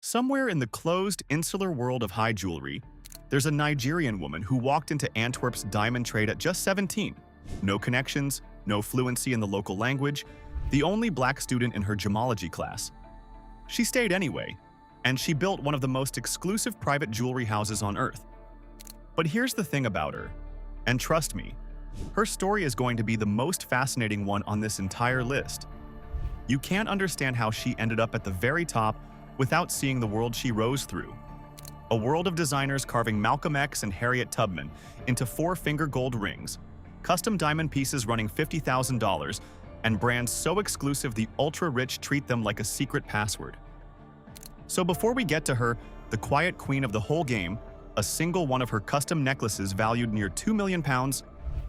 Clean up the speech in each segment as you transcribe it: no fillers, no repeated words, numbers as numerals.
Somewhere in the closed, insular world of high jewelry, there's a Nigerian woman who walked into Antwerp's diamond trade at just 17. No connections, no fluency in the local language, the only black student in her gemology class. She stayed anyway, and she built one of the most exclusive private jewelry houses on Earth. But here's the thing about her, and trust me, her story is going to be the most fascinating one on this entire list. You can't understand how she ended up at the very top without seeing the world she rose through. A world of designers carving Malcolm X and Harriet Tubman into four-finger gold rings, custom diamond pieces running $50,000, and brands so exclusive the ultra-rich treat them like a secret password. So before we get to her, the quiet queen of the whole game, a single one of her custom necklaces valued near £2 million,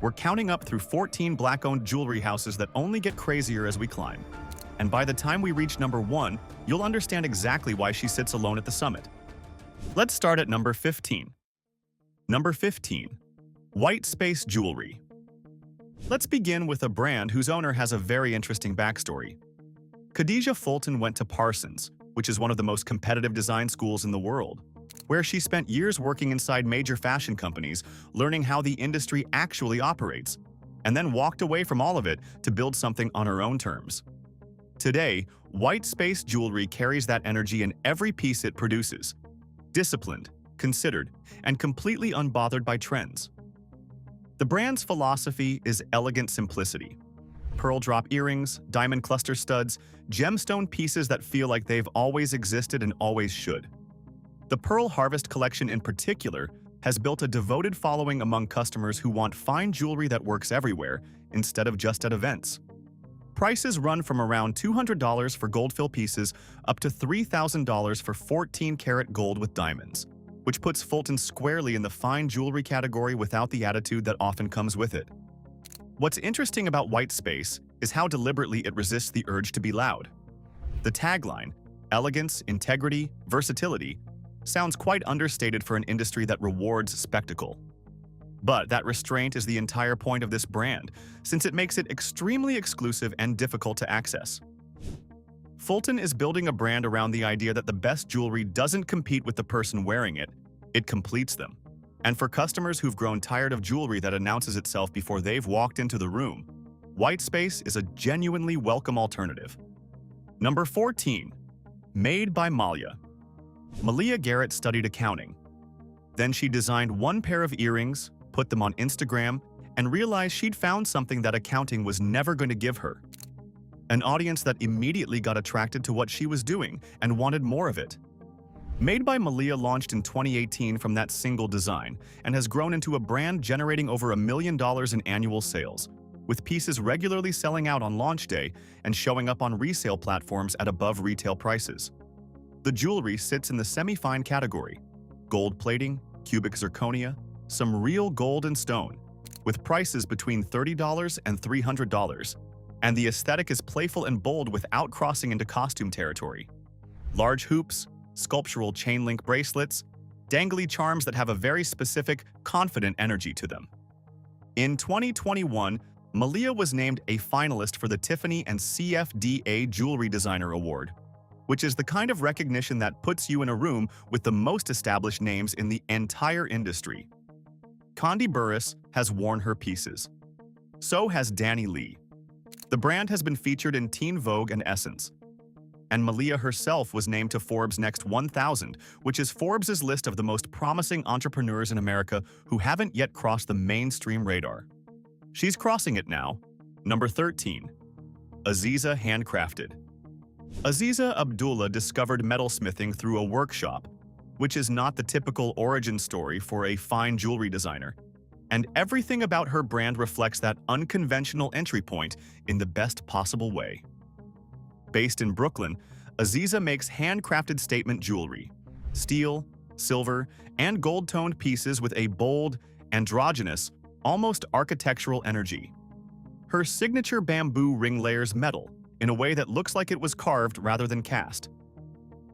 we're counting up through 14 black-owned jewelry houses that only get crazier as we climb. And by the time we reach number 1, you'll understand exactly why she sits alone at the summit. Let's start at number 15. Number 15. White Space Jewelry. Let's begin with a brand whose owner has a very interesting backstory. Khadija Fulton went to Parsons, which is one of the most competitive design schools in the world, where she spent years working inside major fashion companies, learning how the industry actually operates, and then walked away from all of it to build something on her own terms. Today, White Space Jewelry carries that energy in every piece it produces. Disciplined, considered, and completely unbothered by trends. The brand's philosophy is elegant simplicity. Pearl drop earrings, diamond cluster studs, gemstone pieces that feel like they've always existed and always should. The Pearl Harvest collection in particular has built a devoted following among customers who want fine jewelry that works everywhere instead of just at events. Prices run from around $200 for gold-fill pieces up to $3,000 for 14-karat gold with diamonds, which puts Fulton squarely in the fine jewelry category without the attitude that often comes with it. What's interesting about White Space is how deliberately it resists the urge to be loud. The tagline, elegance, integrity, versatility, sounds quite understated for an industry that rewards spectacle. But that restraint is the entire point of this brand, since it makes it extremely exclusive and difficult to access. Fulton is building a brand around the idea that the best jewelry doesn't compete with the person wearing it, it completes them. And for customers who've grown tired of jewelry that announces itself before they've walked into the room, White Space is a genuinely welcome alternative. Number 14. Made by Malia. Malia Garrett studied accounting. Then she designed one pair of earrings, put them on Instagram, and realized she'd found something that accounting was never going to give her. An audience that immediately got attracted to what she was doing and wanted more of it. Made by Malia launched in 2018 from that single design and has grown into a brand generating over $1 million in annual sales, with pieces regularly selling out on launch day and showing up on resale platforms at above retail prices. The jewelry sits in the semi-fine category: gold plating, cubic zirconia, some real gold and stone, with prices between $30 and $300. And the aesthetic is playful and bold without crossing into costume territory. Large hoops, sculptural chain-link bracelets, dangly charms that have a very specific, confident energy to them. In 2021, Malia was named a finalist for the Tiffany and CFDA Jewelry Designer Award, which is the kind of recognition that puts you in a room with the most established names in the entire industry. Kandi Burruss has worn her pieces. So has Danny Lee. The brand has been featured in Teen Vogue and Essence. And Malia herself was named to Forbes' Next 1000, which is Forbes' list of the most promising entrepreneurs in America who haven't yet crossed the mainstream radar. She's crossing it now. Number 13. Aziza Handcrafted. Aziza Abdullah discovered metalsmithing through a workshop, which is not the typical origin story for a fine jewelry designer. And everything about her brand reflects that unconventional entry point in the best possible way. Based in Brooklyn, Aziza makes handcrafted statement jewelry, steel, silver, and gold-toned pieces with a bold, androgynous, almost architectural energy. Her signature bamboo ring layers metal in a way that looks like it was carved rather than cast.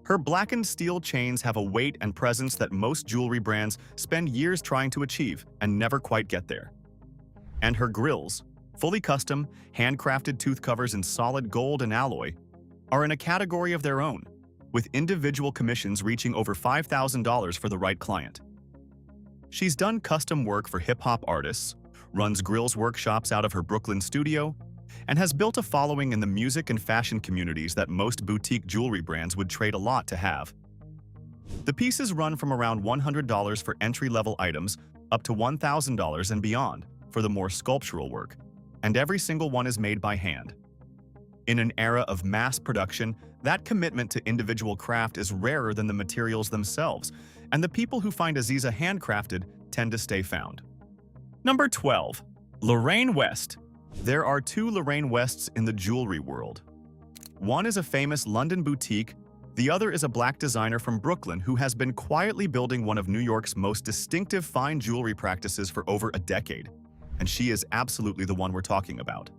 Her blackened steel chains have a weight and presence that most jewelry brands spend years trying to achieve and never quite get there. And her grills, fully custom, handcrafted tooth covers in solid gold and alloy, are in a category of their own, with individual commissions reaching over $5,000 for the right client. She's done custom work for hip-hop artists, runs grills workshops out of her Brooklyn studio, and has built a following in the music and fashion communities that most boutique jewelry brands would trade a lot to have. The pieces run from around $100 for entry-level items up to $1,000 and beyond for the more sculptural work, and every single one is made by hand. In an era of mass production, that commitment to individual craft is rarer than the materials themselves, and the people who find Aziza Handcrafted tend to stay found. Number 12. Lorraine West. There are two Lorraine Wests in the jewelry world. One is a famous London boutique, the other is a black designer from Brooklyn who has been quietly building one of New York's most distinctive fine jewelry practices for over a decade, and she is absolutely the one we're talking about.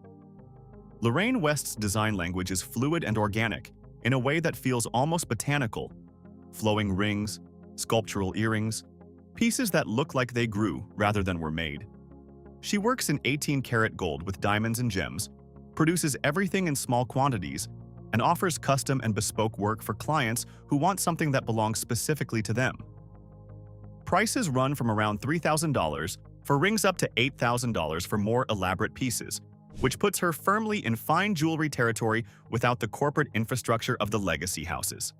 Lorraine West's design language is fluid and organic, in a way that feels almost botanical. Flowing rings, sculptural earrings, pieces that look like they grew rather than were made. She works in 18-karat gold with diamonds and gems, produces everything in small quantities, and offers custom and bespoke work for clients who want something that belongs specifically to them. Prices run from around $3,000 for rings up to $8,000 for more elaborate pieces, which puts her firmly in fine jewelry territory without the corporate infrastructure of the legacy houses.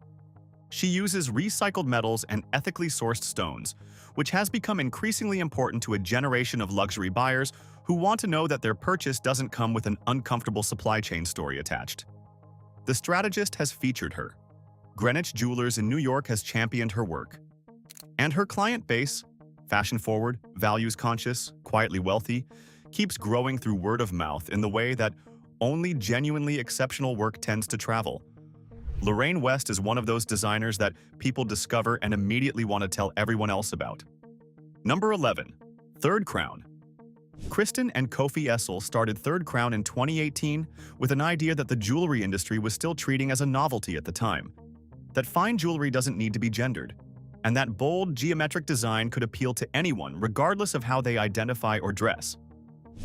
She uses recycled metals and ethically sourced stones, which has become increasingly important to a generation of luxury buyers who want to know that their purchase doesn't come with an uncomfortable supply chain story attached. The strategist has featured her. Greenwich Jewelers in New York has championed her work. And her client base, fashion-forward, values-conscious, quietly wealthy, keeps growing through word of mouth in the way that only genuinely exceptional work tends to travel. Lorraine West is one of those designers that people discover and immediately want to tell everyone else about. Number 11. Third Crown. Kristen and Kofi Essel started Third Crown in 2018 with an idea that the jewelry industry was still treating as a novelty at the time, that fine jewelry doesn't need to be gendered, and that bold, geometric design could appeal to anyone regardless of how they identify or dress.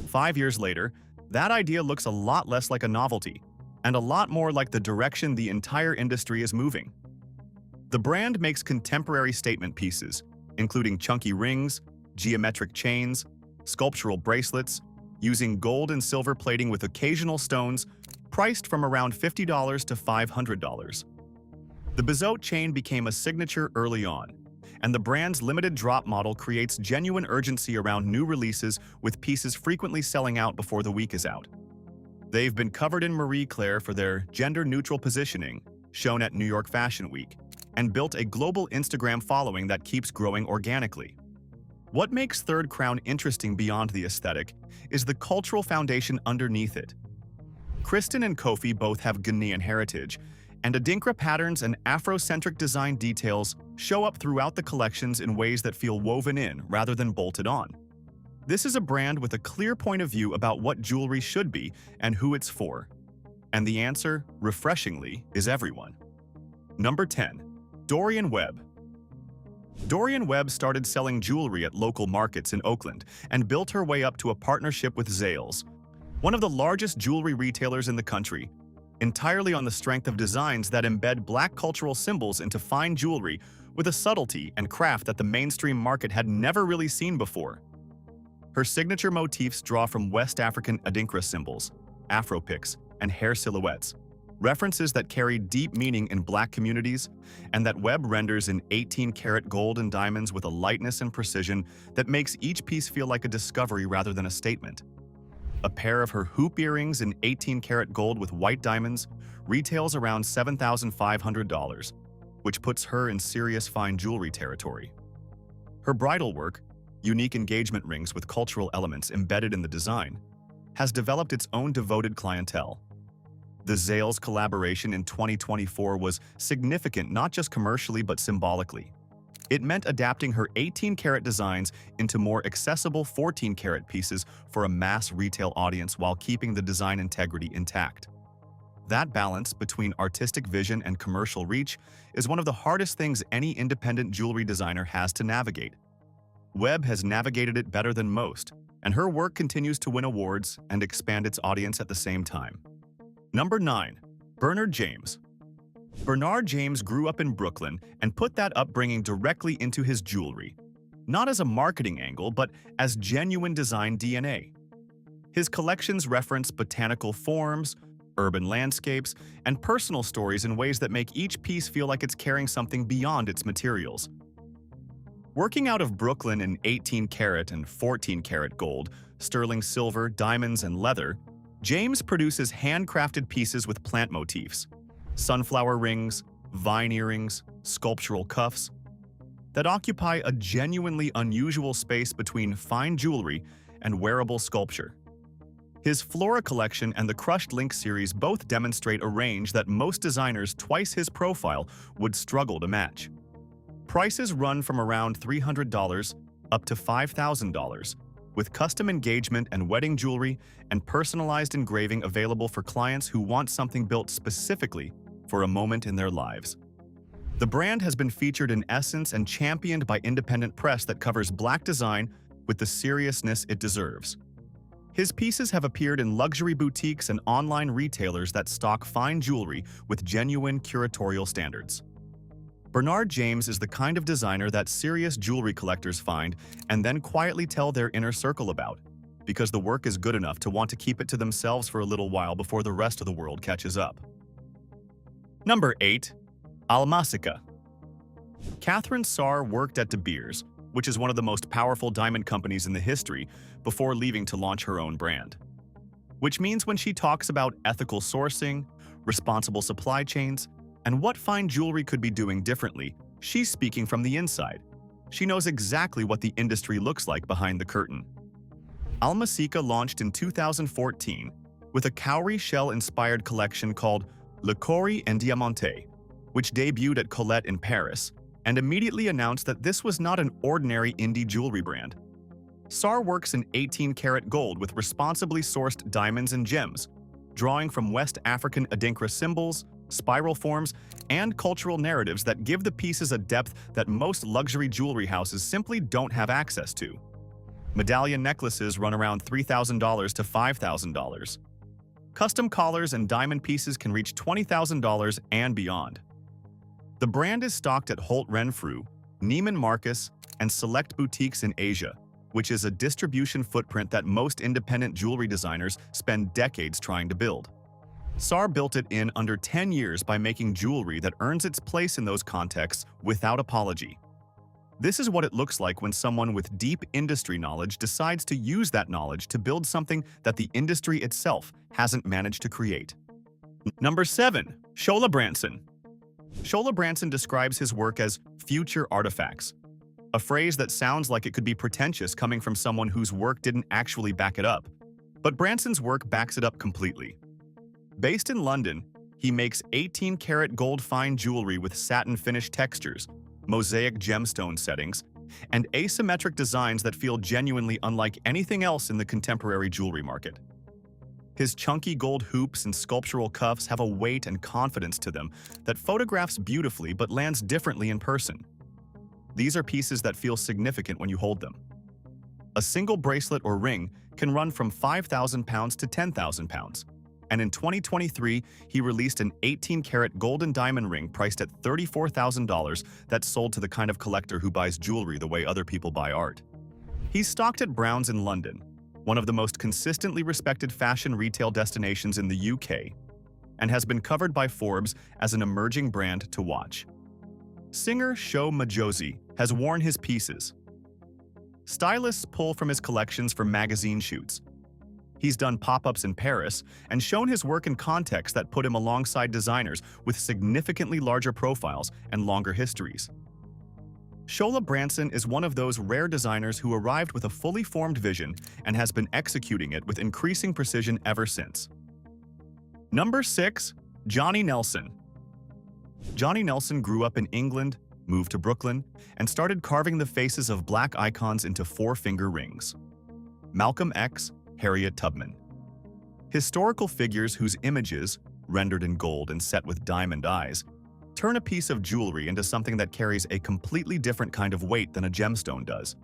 5 years later, that idea looks a lot less like a novelty, and a lot more like the direction the entire industry is moving. The brand makes contemporary statement pieces, including chunky rings, geometric chains, sculptural bracelets, using gold and silver plating with occasional stones, priced from around $50 to $500. The Bezout chain became a signature early on, and the brand's limited drop model creates genuine urgency around new releases with pieces frequently selling out before the week is out. They've been covered in Marie Claire for their gender-neutral positioning, shown at New York Fashion Week, and built a global Instagram following that keeps growing organically. What makes Third Crown interesting beyond the aesthetic is the cultural foundation underneath it. Kristen and Kofi both have Ghanaian heritage, and Adinkra patterns and Afrocentric design details show up throughout the collections in ways that feel woven in rather than bolted on. This is a brand with a clear point of view about what jewelry should be and who it's for. And the answer, refreshingly, is everyone. Number 10. Dorian Webb. Dorian Webb started selling jewelry at local markets in Oakland and built her way up to a partnership with Zales, one of the largest jewelry retailers in the country, entirely on the strength of designs that embed Black cultural symbols into fine jewelry with a subtlety and craft that the mainstream market had never really seen before. Her signature motifs draw from West African Adinkra symbols, Afro-picks, and hair silhouettes, references that carry deep meaning in Black communities, and that Webb renders in 18-karat gold and diamonds with a lightness and precision that makes each piece feel like a discovery rather than a statement. A pair of her hoop earrings in 18-karat gold with white diamonds retails around $7,500, which puts her in serious fine jewelry territory. Her bridal work, unique engagement rings with cultural elements embedded in the design, has developed its own devoted clientele. The Zales collaboration in 2024 was significant not just commercially but symbolically. It meant adapting her 18-karat designs into more accessible 14-karat pieces for a mass retail audience while keeping the design integrity intact. That balance between artistic vision and commercial reach is one of the hardest things any independent jewelry designer has to navigate. Webb has navigated it better than most, and her work continues to win awards and expand its audience at the same time. Number 9. Bernard James. Bernard James grew up in Brooklyn and put that upbringing directly into his jewelry, not as a marketing angle, but as genuine design DNA. His collections reference botanical forms, urban landscapes, and personal stories in ways that make each piece feel like it's carrying something beyond its materials. Working out of Brooklyn in 18-karat and 14-karat gold, sterling silver, diamonds, and leather, James produces handcrafted pieces with plant motifs, sunflower rings, vine earrings, sculptural cuffs, that occupy a genuinely unusual space between fine jewelry and wearable sculpture. His Flora collection and the Crushed Link series both demonstrate a range that most designers twice his profile would struggle to match. Prices run from around $300 up to $5,000, with custom engagement and wedding jewelry and personalized engraving available for clients who want something built specifically for a moment in their lives. The brand has been featured in Essence and championed by independent press that covers Black design with the seriousness it deserves. His pieces have appeared in luxury boutiques and online retailers that stock fine jewelry with genuine curatorial standards. Bernard James is the kind of designer that serious jewelry collectors find and then quietly tell their inner circle about, because the work is good enough to want to keep it to themselves for a little while before the rest of the world catches up. Number 8. Almasika. Catherine Sarr worked at De Beers, which is one of the most powerful diamond companies in the history, before leaving to launch her own brand. Which means when she talks about ethical sourcing, responsible supply chains, and what fine jewelry could be doing differently, she's speaking from the inside. She knows exactly what the industry looks like behind the curtain. Almasika launched in 2014 with a cowrie shell-inspired collection called Le Cowrie and Diamante, which debuted at Colette in Paris, and immediately announced that this was not an ordinary indie jewelry brand. Sarr works in 18-karat gold with responsibly sourced diamonds and gems, drawing from West African Adinkra symbols, spiral forms, and cultural narratives that give the pieces a depth that most luxury jewelry houses simply don't have access to. Medallion necklaces run around $3,000 to $5,000. Custom collars and diamond pieces can reach $20,000 and beyond. The brand is stocked at Holt Renfrew, Neiman Marcus, and select boutiques in Asia, which is a distribution footprint that most independent jewelry designers spend decades trying to build. Sarr built it in under 10 years by making jewelry that earns its place in those contexts without apology. This is what it looks like when someone with deep industry knowledge decides to use that knowledge to build something that the industry itself hasn't managed to create. Number 7. Scholola Branson. Scholola Branson describes his work as future artifacts, a phrase that sounds like it could be pretentious coming from someone whose work didn't actually back it up. But Branson's work backs it up completely. Based in London, he makes 18-karat gold fine jewelry with satin finish textures, mosaic gemstone settings, and asymmetric designs that feel genuinely unlike anything else in the contemporary jewelry market. His chunky gold hoops and sculptural cuffs have a weight and confidence to them that photographs beautifully but lands differently in person. These are pieces that feel significant when you hold them. A single bracelet or ring can run from £5,000 to £10,000. And in 2023, he released an 18-karat gold and diamond ring priced at $34,000 that sold to the kind of collector who buys jewelry the way other people buy art. He's stocked at Browns in London, one of the most consistently respected fashion retail destinations in the UK, and has been covered by Forbes as an emerging brand to watch. Singer Sho Majosi has worn his pieces. Stylists pull from his collections for magazine shoots. He's done pop-ups in Paris and shown his work in contexts that put him alongside designers with significantly larger profiles and longer histories. Scholola Branson is one of those rare designers who arrived with a fully formed vision and has been executing it with increasing precision ever since. Number 6. Johnny Nelson. Johnny Nelson grew up in England, moved to Brooklyn, and started carving the faces of Black icons into four-finger rings. Malcolm X, Harriet, Tubman. Historical figures whose images, rendered in gold and set with diamond eyes, turn a piece of jewelry into something that carries a completely different kind of weight than a gemstone does.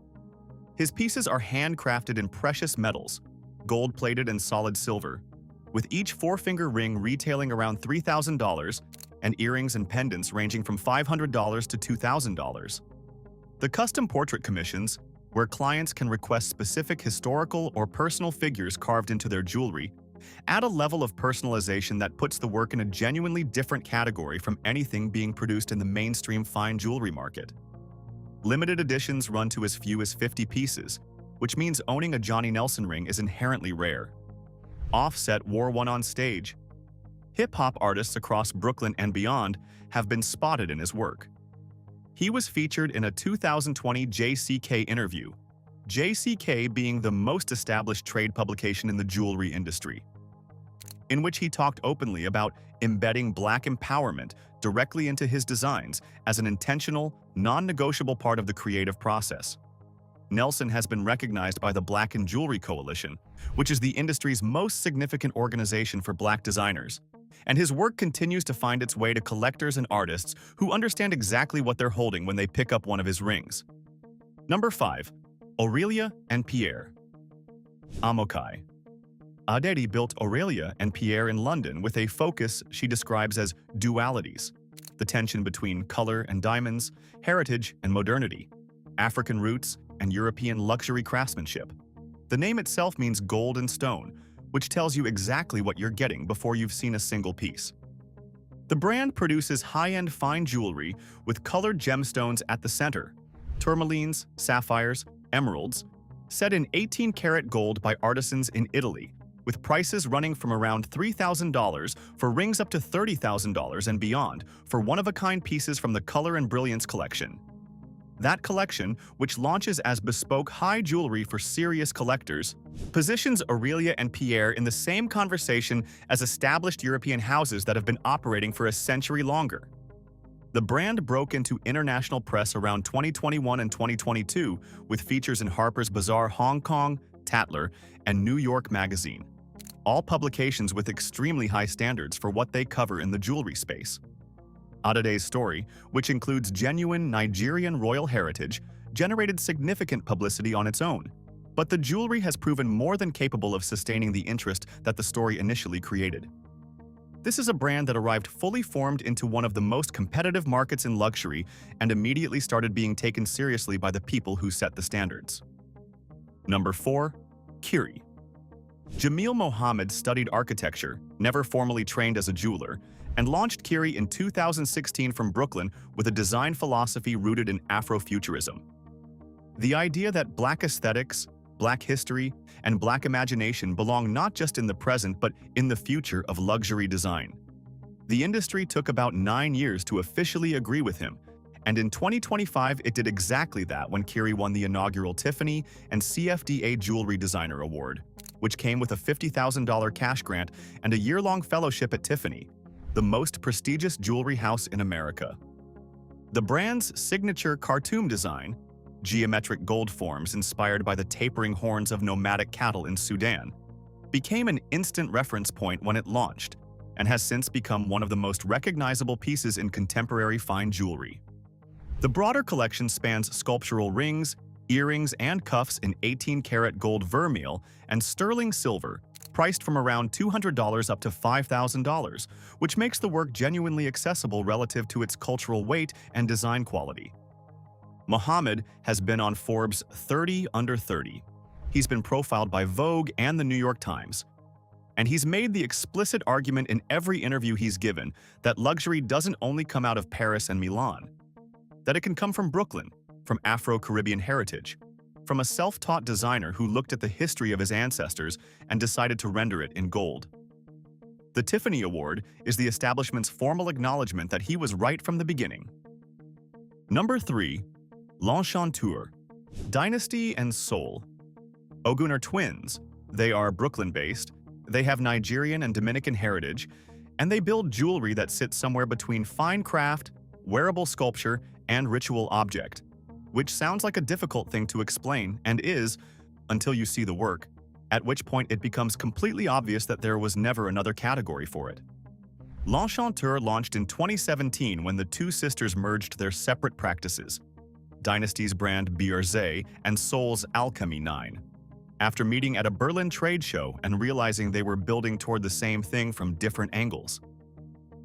His pieces are handcrafted in precious metals, gold-plated and solid silver, with each four-finger ring retailing around $3,000 and earrings and pendants ranging from $500 to $2,000. The custom portrait commissions, where clients can request specific historical or personal figures carved into their jewelry, add a level of personalization that puts the work in a genuinely different category from anything being produced in the mainstream fine jewelry market. Limited editions run to as few as 50 pieces, which means owning a Johnny Nelson ring is inherently rare. Offset wore one on stage. Hip-hop artists across Brooklyn and beyond have been spotted in his work. He was featured in a 2020 JCK interview, JCK being the most established trade publication in the jewelry industry, in which he talked openly about embedding Black empowerment directly into his designs as an intentional, non-negotiable part of the creative process. Nelson has been recognized by the Black in Jewelry Coalition, which is the industry's most significant organization for Black designers, and his work continues to find its way to collectors and artists who understand exactly what they're holding when they pick up one of his rings. Number 5. Aurelia and Pierre. Amokai. Audere built Aurelia and Pierre in London with a focus she describes as dualities, the tension between color and diamonds, heritage and modernity, African roots and European luxury craftsmanship. The name itself means gold and stone, which tells you exactly what you're getting before you've seen a single piece. The brand produces high-end fine jewelry with colored gemstones at the center, tourmalines, sapphires, emeralds, set in 18-karat gold by artisans in Italy, with prices running from around $3,000 for rings up to $30,000 and beyond for one-of-a-kind pieces from the Color and Brilliance collection. That collection, which launches as bespoke high jewelry for serious collectors, positions Aurelia and Pierre in the same conversation as established European houses that have been operating for a century longer. The brand broke into international press around 2021 and 2022 with features in Harper's Bazaar Hong Kong, Tatler, and New York Magazine, all publications with extremely high standards for what they cover in the jewelry space. Adede's story, which includes genuine Nigerian royal heritage, generated significant publicity on its own, but the jewelry has proven more than capable of sustaining the interest that the story initially created. This is a brand that arrived fully formed into one of the most competitive markets in luxury and immediately started being taken seriously by the people who set the standards. Number 4. Khiry. Jamil Mohammed studied architecture, never formally trained as a jeweler, and launched Khiry in 2016 from Brooklyn with a design philosophy rooted in Afrofuturism. The idea that Black aesthetics, Black history, and Black imagination belong not just in the present but in the future of luxury design. The industry took about 9 years to officially agree with him, and in 2025 it did exactly that when Khiry won the inaugural Tiffany and CFDA Jewelry Designer Award, which came with a $50,000 cash grant and a year-long fellowship at Tiffany, the most prestigious jewelry house in America. The brand's signature Khartoum design, geometric gold forms inspired by the tapering horns of nomadic cattle in Sudan, became an instant reference point when it launched, and has since become one of the most recognizable pieces in contemporary fine jewelry. The broader collection spans sculptural rings, earrings, and cuffs in 18-karat gold vermeil and sterling silver, priced from around $200 up to $5,000, which makes the work genuinely accessible relative to its cultural weight and design quality. Mohammed has been on Forbes 30 Under 30. He's been profiled by Vogue and the New York Times. And he's made the explicit argument in every interview he's given that luxury doesn't only come out of Paris and Milan, that it can come from Brooklyn, from Afro-Caribbean heritage, from a self-taught designer who looked at the history of his ancestors and decided to render it in gold. The Tiffany Award is the establishment's formal acknowledgement that he was right from the beginning. Number 3. L'Enchanteur. Dynasty and Soul. Ogun are twins. They are Brooklyn-based, they have Nigerian and Dominican heritage, and they build jewelry that sits somewhere between fine craft, wearable sculpture, and ritual object, which sounds like a difficult thing to explain and is, until you see the work, at which point it becomes completely obvious that there was never another category for it. L'Enchanteur launched in 2017 when the two sisters merged their separate practices, Dynasty's brand Bierze and Soul's Alchemy 9, after meeting at a Berlin trade show and realizing they were building toward the same thing from different angles.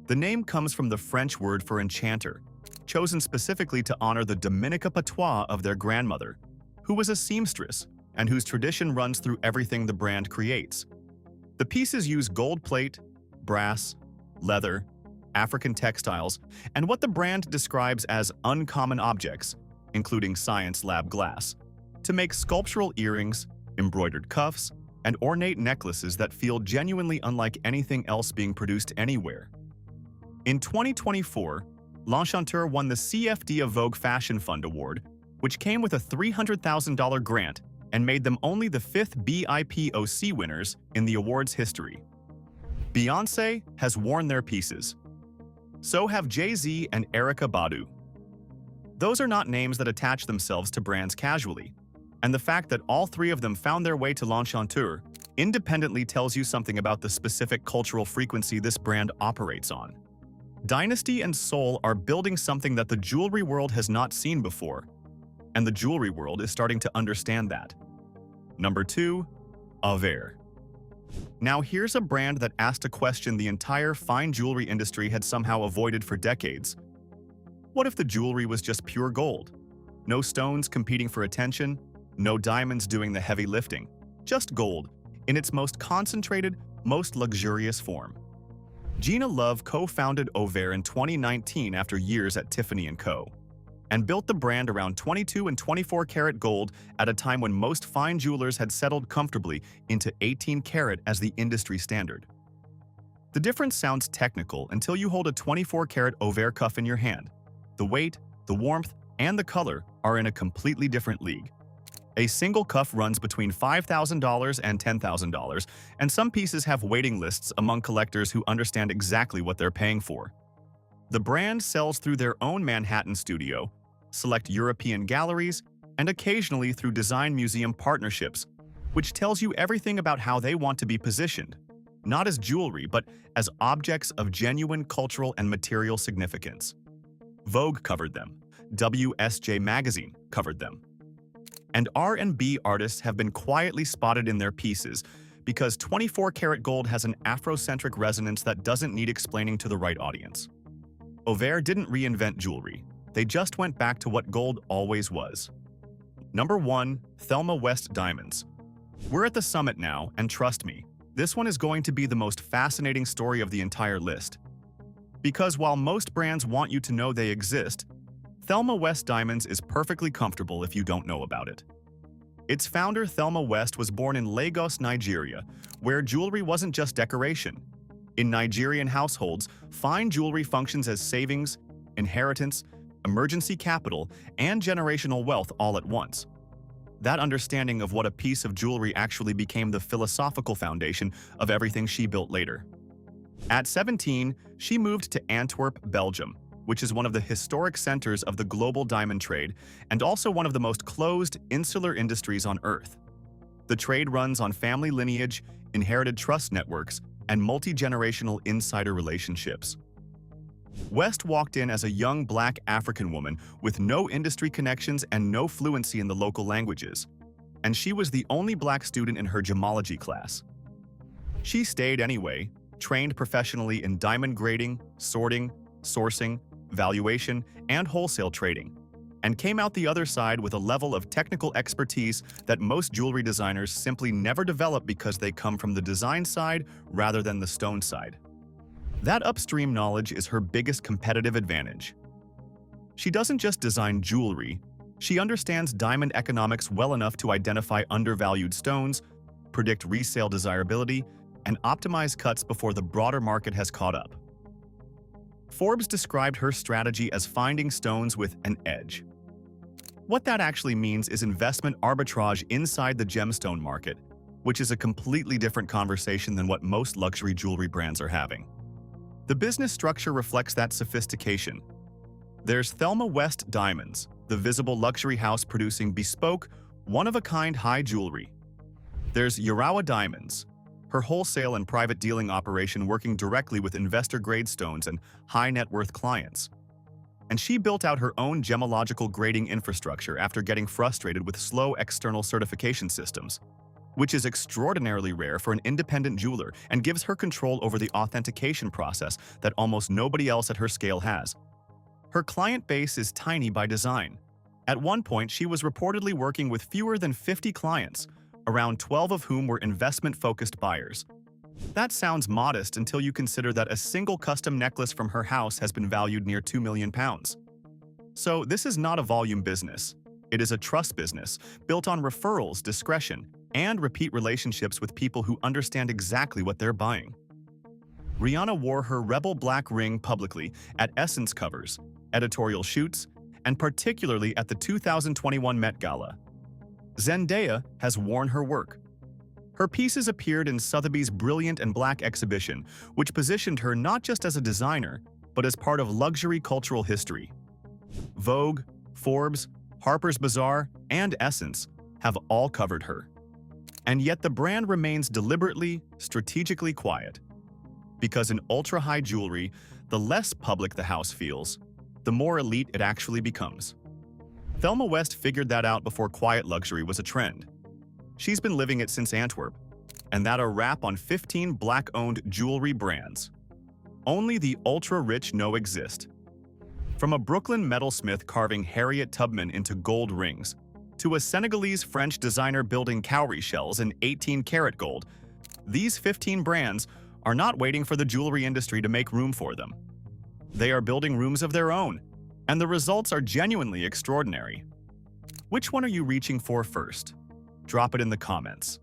The name comes from the French word for enchanter, chosen specifically to honor the Dominica patois of their grandmother, who was a seamstress and whose tradition runs through everything the brand creates. The pieces use gold plate, brass, leather, African textiles, and what the brand describes as uncommon objects, including science lab glass, to make sculptural earrings, embroidered cuffs, and ornate necklaces that feel genuinely unlike anything else being produced anywhere. In 2024, L'Enchanteur won the CFD of Vogue Fashion Fund Award, which came with a $300,000 grant and made them only the 5th BIPOC winners in the award's history. Beyoncé has worn their pieces. So have Jay-Z and Erykah Badu. Those are not names that attach themselves to brands casually, and the fact that all three of them found their way to L'Enchanteur independently tells you something about the specific cultural frequency this brand operates on. Dynasty and soul are building something that the jewelry world has not seen before, and the jewelry world is starting to understand that. Number 2. Auvere. Now here's a brand that asked a question the entire fine jewelry industry had somehow avoided for decades. What if the jewelry was just pure gold? No stones competing for attention, no diamonds doing the heavy lifting, just gold, in its most concentrated, most luxurious form. Gina Love co-founded Auvere in 2019 after years at Tiffany & Co., and built the brand around 22 and 24 karat gold at a time when most fine jewelers had settled comfortably into 18 karat as the industry standard. The difference sounds technical until you hold a 24 karat Auvere cuff in your hand. The weight, the warmth, and the color are in a completely different league. A single cuff runs between $5,000 and $10,000, and some pieces have waiting lists among collectors who understand exactly what they're paying for. The brand sells through their own Manhattan studio, select European galleries, and occasionally through design museum partnerships, which tells you everything about how they want to be positioned, not as jewelry, but as objects of genuine cultural and material significance. Vogue covered them, WSJ Magazine covered them. And R&B artists have been quietly spotted in their pieces because 24 karat gold has an Afrocentric resonance that doesn't need explaining to the right audience. Auvere didn't reinvent jewelry. They just went back to what gold always was. Number 1. Thelma West Diamonds. We're at the summit now, and trust me, this one is going to be the most fascinating story of the entire list. Because while most brands want you to know they exist, Thelma West Diamonds is perfectly comfortable if you don't know about it. Its founder, Thelma West, was born in Lagos, Nigeria, where jewelry wasn't just decoration. In Nigerian households, fine jewelry functions as savings, inheritance, emergency capital, and generational wealth all at once. That understanding of what a piece of jewelry actually became the philosophical foundation of everything she built later. At 17, she moved to Antwerp, Belgium, which is one of the historic centers of the global diamond trade and also one of the most closed, insular industries on Earth. The trade runs on family lineage, inherited trust networks, and multi-generational insider relationships. West walked in as a young Black African woman with no industry connections and no fluency in the local languages, and she was the only Black student in her gemology class. She stayed anyway, trained professionally in diamond grading, sorting, sourcing, valuation, and wholesale trading, and came out the other side with a level of technical expertise that most jewelry designers simply never develop because they come from the design side rather than the stone side. That upstream knowledge is her biggest competitive advantage. She doesn't just design jewelry, she understands diamond economics well enough to identify undervalued stones, predict resale desirability, and optimize cuts before the broader market has caught up. Forbes described her strategy as finding stones with an edge. What that actually means is investment arbitrage inside the gemstone market, which is a completely different conversation than what most luxury jewelry brands are having. The business structure reflects that sophistication. There's Thelma West Diamonds, the visible luxury house producing bespoke, one-of-a-kind high jewelry. There's Urawa Diamonds, her wholesale and private dealing operation working directly with investor-grade stones and high-net-worth clients. And she built out her own gemological grading infrastructure after getting frustrated with slow external certification systems. which is extraordinarily rare for an independent jeweler and gives her control over the authentication process that almost nobody else at her scale has. Her client base is tiny by design. At one point, she was reportedly working with fewer than 50 clients, around 12 of whom were investment-focused buyers. That sounds modest until you consider that a single custom necklace from her house has been valued near £2 million. So this is not a volume business. It is a trust business, built on referrals, discretion, and repeat relationships with people who understand exactly what they're buying. Rihanna wore her rebel black ring publicly at Essence covers, editorial shoots, and particularly at the 2021 Met Gala. Zendaya has worn her work. Her pieces appeared in Sotheby's Brilliant and Black exhibition, which positioned her not just as a designer, but as part of luxury cultural history. Vogue, Forbes, Harper's Bazaar, and Essence have all covered her. And yet the brand remains deliberately, strategically quiet. Because in ultra-high jewelry, the less public the house feels, the more elite it actually becomes. Thelma West figured that out before quiet luxury was a trend. She's been living it since Antwerp, and that a wrap on 15 black-owned jewelry brands. Only the ultra-rich know exist. From a Brooklyn metalsmith carving Harriet Tubman into gold rings, to a Senegalese-French designer building cowrie shells in 18-karat gold, these 15 brands are not waiting for the jewelry industry to make room for them. They are building rooms of their own, and the results are genuinely extraordinary. Which one are you reaching for first? Drop it in the comments.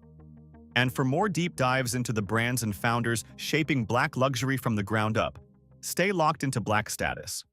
And for more deep dives into the brands and founders shaping black luxury from the ground up, stay locked into Black Status.